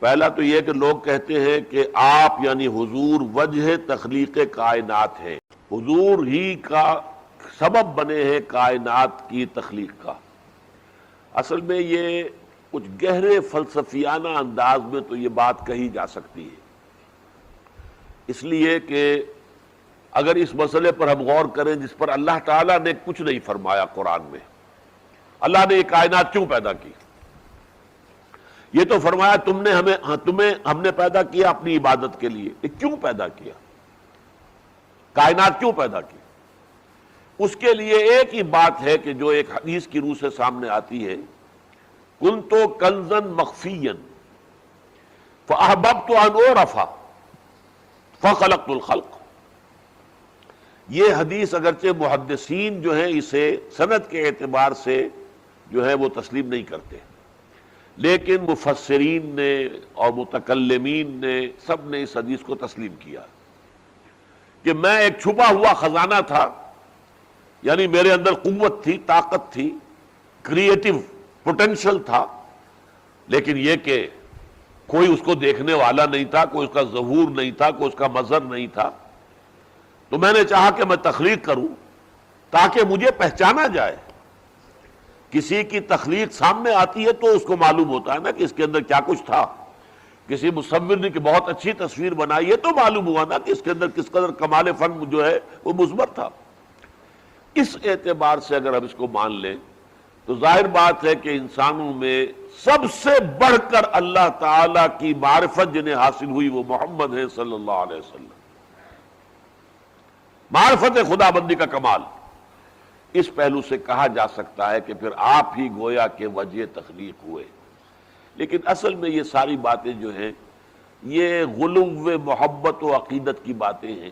پہلا تو یہ کہ لوگ کہتے ہیں کہ آپ یعنی حضور وجہ تخلیق کائنات ہے، حضور ہی کا سبب بنے ہیں کائنات کی تخلیق کا۔ اصل میں یہ کچھ گہرے فلسفیانہ انداز میں تو یہ بات کہی جا سکتی ہے، اس لیے کہ اگر اس مسئلے پر ہم غور کریں جس پر اللہ تعالیٰ نے کچھ نہیں فرمایا قرآن میں، اللہ نے یہ کائنات کیوں پیدا کی؟ یہ تو فرمایا تمہیں ہم نے پیدا کیا اپنی عبادت کے لیے۔ یہ کیوں پیدا کیا؟ کائنات کیوں پیدا کی؟ اس کے لیے ایک ہی بات ہے کہ جو ایک حدیث کی روح سے سامنے آتی ہے، کنت کنزا مخفیا فاحببت ان اعرف فخلقت الخلق۔ یہ حدیث اگرچہ محدثین جو ہیں اسے سند کے اعتبار سے جو ہے وہ تسلیم نہیں کرتے، لیکن مفسرین نے اور متکلمین نے سب نے اس حدیث کو تسلیم کیا کہ میں ایک چھپا ہوا خزانہ تھا، یعنی میرے اندر قوت تھی، طاقت تھی، کریٹو پوٹینشل تھا، لیکن یہ کہ کوئی اس کو دیکھنے والا نہیں تھا، کوئی اس کا ظہور نہیں تھا، کوئی اس کا مظہر نہیں تھا۔ تو میں نے چاہا کہ میں تخلیق کروں تاکہ مجھے پہچانا جائے۔ کسی کی تخلیق سامنے آتی ہے تو اس کو معلوم ہوتا ہے نا کہ اس کے اندر کیا کچھ تھا۔ کسی مصور نے کہ بہت اچھی تصویر بنائی ہے تو معلوم ہوا نا کہ اس کے اندر کس قدر کمال فن جو ہے وہ مثمر تھا۔ اس اعتبار سے اگر ہم اس کو مان لیں تو ظاہر بات ہے کہ انسانوں میں سب سے بڑھ کر اللہ تعالی کی معرفت جنہیں حاصل ہوئی وہ محمد ہے صلی اللہ علیہ وسلم۔ معرفت خدا بندی کا کمال، اس پہلو سے کہا جا سکتا ہے کہ پھر آپ ہی گویا کہ وجہ تخلیق ہوئے۔ لیکن اصل میں یہ ساری باتیں جو ہیں یہ غلو محبت و عقیدت کی باتیں ہیں۔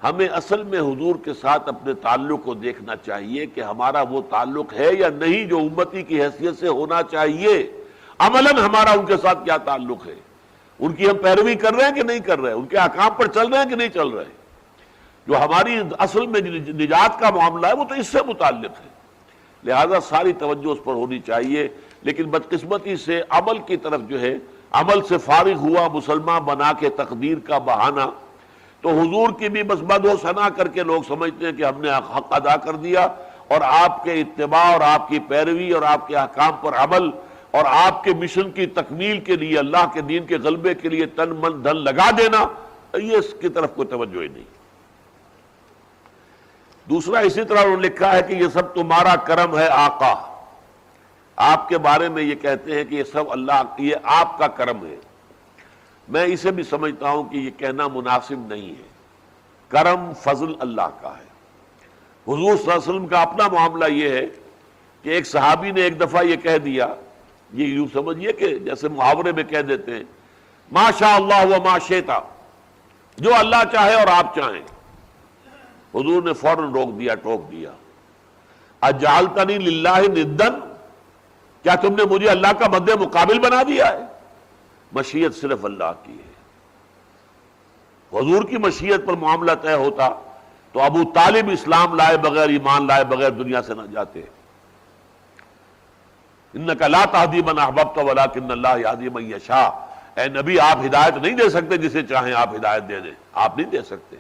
ہمیں اصل میں حضور کے ساتھ اپنے تعلق کو دیکھنا چاہیے کہ ہمارا وہ تعلق ہے یا نہیں جو امتی کی حیثیت سے ہونا چاہیے۔ عملاً ہمارا ان کے ساتھ کیا تعلق ہے؟ ان کی ہم پیروی کر رہے ہیں کہ نہیں کر رہے ہیں؟ ان کے احکام پر چل رہے ہیں کہ نہیں چل رہے ہیں؟ جو ہماری اصل میں نجات کا معاملہ ہے وہ تو اس سے متعلق ہے، لہذا ساری توجہ اس پر ہونی چاہیے۔ لیکن بدقسمتی سے عمل کی طرف جو ہے، عمل سے فارغ ہوا مسلمان بنا کے تقدیر کا بہانہ، تو حضور کی بھی بس مدح و ثنا کر کے لوگ سمجھتے ہیں کہ ہم نے حق ادا کر دیا، اور آپ کے اتباع اور آپ کی پیروی اور آپ کے احکام پر عمل اور آپ کے مشن کی تکمیل کے لیے، اللہ کے دین کے غلبے کے لیے تن من دھن لگا دینا، یہ اس کی طرف کوئی توجہ ہی نہیں۔ دوسرا اسی طرح انہوں نے لکھا ہے کہ یہ سب تمہارا کرم ہے آقا۔ آپ کے بارے میں یہ کہتے ہیں کہ یہ سب اللہ، یہ آپ کا کرم ہے۔ میں اسے بھی سمجھتا ہوں کہ یہ کہنا مناسب نہیں ہے۔ کرم فضل اللہ کا ہے۔ حضور صلی اللہ علیہ وسلم کا اپنا معاملہ یہ ہے کہ ایک صحابی نے ایک دفعہ یہ کہہ دیا، یہ یوں سمجھیے کہ جیسے محاورے میں کہہ دیتے ہیں ما شاء اللہ و ما شئت، جو اللہ چاہے اور آپ چاہیں۔ حضور نے فوراً روک دیا، ٹوک دیا، اجعلتنی للہ ندن، کیا تم نے مجھے اللہ کا مد مقابل بنا دیا ہے؟ مشیت صرف اللہ کی ہے۔ حضور کی مشیت پر معاملہ طے ہوتا تو ابو طالب اسلام لائے بغیر، ایمان لائے بغیر دنیا سے نہ جاتے۔ انک لا تہدی من احببت ولکن اللہ یہدی من یشاء، اے نبی آپ ہدایت نہیں دے سکتے، جسے چاہیں آپ ہدایت دے دیں، آپ نہیں دے سکتے،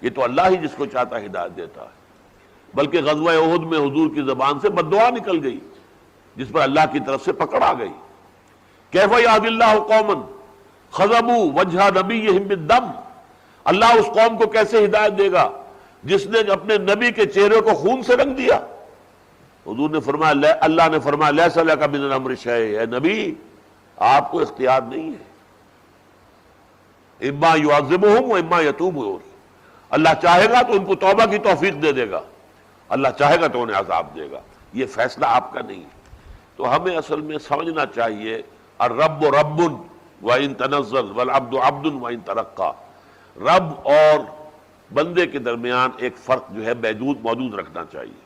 یہ تو اللہ ہی جس کو چاہتا ہدایت دیتا ہے۔ بلکہ غزوہ احد میں حضور کی زبان سے بددعا نکل گئی جس پر اللہ کی طرف سے پکڑ آ گئی۔ کیف یہدی اللہ قوما خضبوا وجہ نبیہم بالدم، اللہ اس قوم کو کیسے ہدایت دے گا جس نے اپنے نبی کے چہرے کو خون سے رنگ دیا؟ حضور نے فرمایا، اللہ نے فرمایا لیس لک من الامر شیء، اے نبی آپ کو اختیار نہیں ہے، اما یعذبہم و اما یتوب، اللہ چاہے گا تو ان کو توبہ کی توفیق دے دے گا، اللہ چاہے گا تو انہیں عذاب دے گا، یہ فیصلہ آپ کا نہیں ہے۔ تو ہمیں اصل میں سمجھنا چاہیے الرب رب وان تنزل والعبد عبد وان ترقى، رب اور بندے کے درمیان ایک فرق جو ہے موجود رکھنا چاہیے۔